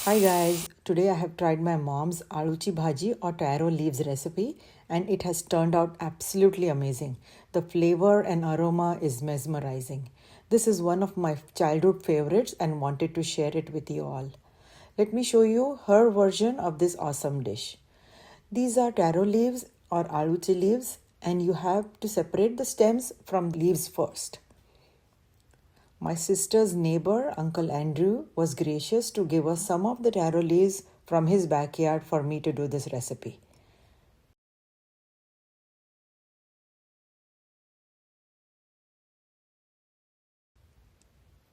Hi guys, today I have tried my mom's Aluchi Bhaji or Taro leaves recipe and it has turned out absolutely amazing. The flavor and aroma is mesmerizing. This is one of my childhood favorites and wanted to share it with you all. Let me show you her version of this awesome dish. These are taro leaves or aluchi leaves and you have to separate the stems from leaves first. My sister's neighbor, Uncle Andrew, was gracious to give us some of the taro leaves from his backyard for me to do this recipe.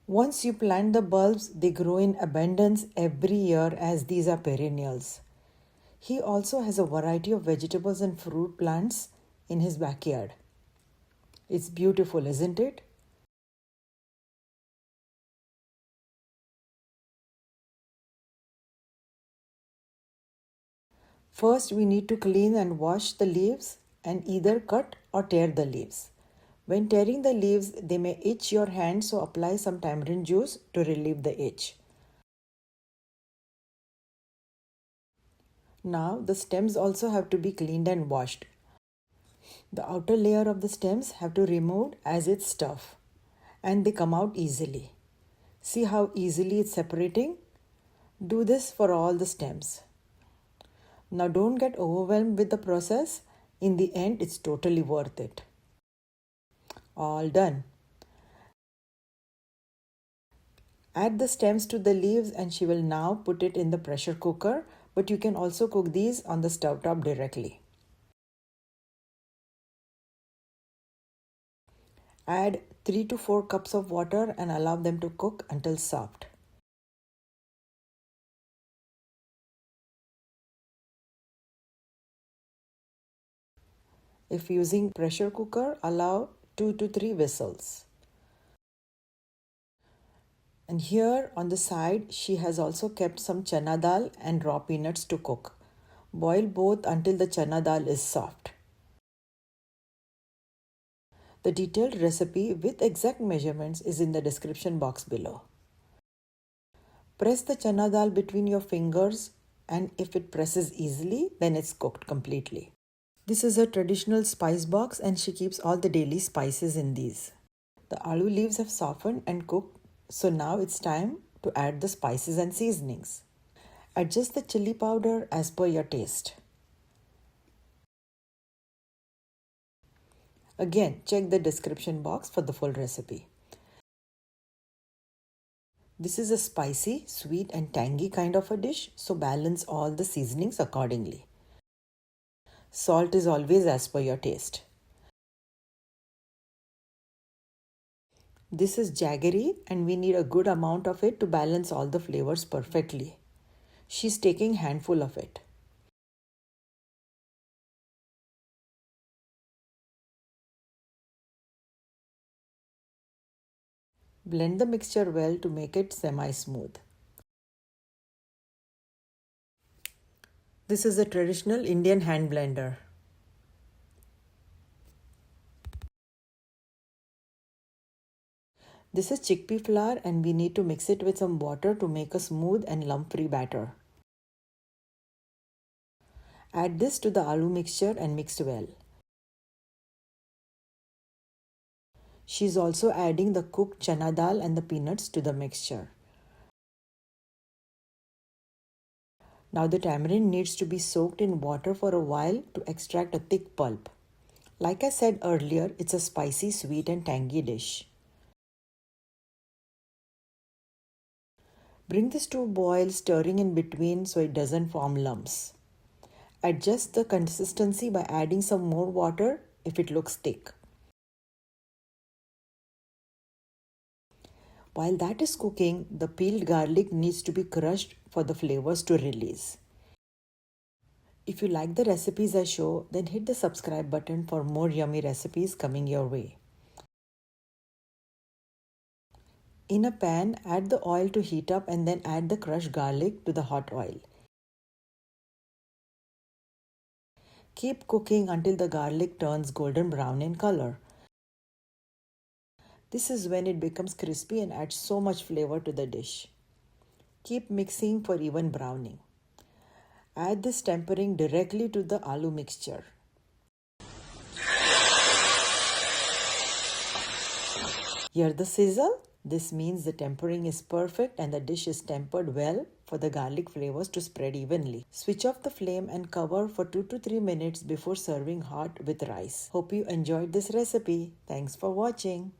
Once you plant the bulbs, they grow in abundance every year as these are perennials. He also has a variety of vegetables and fruit plants in his backyard. It's beautiful, isn't it? First, we need to clean and wash the leaves and either cut or tear the leaves. When tearing the leaves, they may itch your hand, so apply some tamarind juice to relieve the itch. Now, the stems also have to be cleaned and washed. The outer layer of the stems have to be removed as it's tough and they come out easily. See how easily it's separating? Do this for all the stems. Now, don't get overwhelmed with the process. In the end, it's totally worth it. All done. Add the stems to the leaves and she will now put it in the pressure cooker, but you can also cook these on the stove top directly. Add 3 to 4 cups of water and allow them to cook until soft. If using pressure cooker, allow 2 to 3 whistles. And here on the side, she has also kept some chana dal and raw peanuts to cook. Boil both until the chana dal is soft. The detailed recipe with exact measurements is in the description box below. Press the chana dal between your fingers and if it presses easily, then it's cooked completely. This is a traditional spice box and she keeps all the daily spices in these. The aloo leaves have softened and cooked, so now it's time to add the spices and seasonings. Adjust the chili powder as per your taste. Again, check the description box for the full recipe. This is a spicy, sweet and tangy kind of a dish, so balance all the seasonings accordingly. Salt is always as per your taste. This is jaggery and we need a good amount of it to balance all the flavors perfectly. She's taking a handful of it. Blend the mixture well to make it semi-smooth. This is a traditional Indian hand blender. This is chickpea flour and we need to mix it with some water to make a smooth and lump-free batter. Add this to the aloo mixture and mix well. She's also adding the cooked chana dal and the peanuts to the mixture. Now the tamarind needs to be soaked in water for a while to extract a thick pulp. Like I said earlier, it's a spicy, sweet and tangy dish. Bring this to a boil, stirring in between so it doesn't form lumps. Adjust the consistency by adding some more water if it looks thick. While that is cooking, the peeled garlic needs to be crushed for the flavors to release. If you like the recipes I show, then hit the subscribe button for more yummy recipes coming your way. In a pan, add the oil to heat up and then add the crushed garlic to the hot oil. Keep cooking until the garlic turns golden brown in color. This is when it becomes crispy and adds so much flavor to the dish. Keep mixing for even browning. Add this tempering directly to the aloo mixture. Hear the sizzle? This means the tempering is perfect and the dish is tempered well for the garlic flavors to spread evenly. Switch off the flame and cover for 2 to 3 minutes before serving hot with rice. Hope you enjoyed this recipe. Thanks for watching.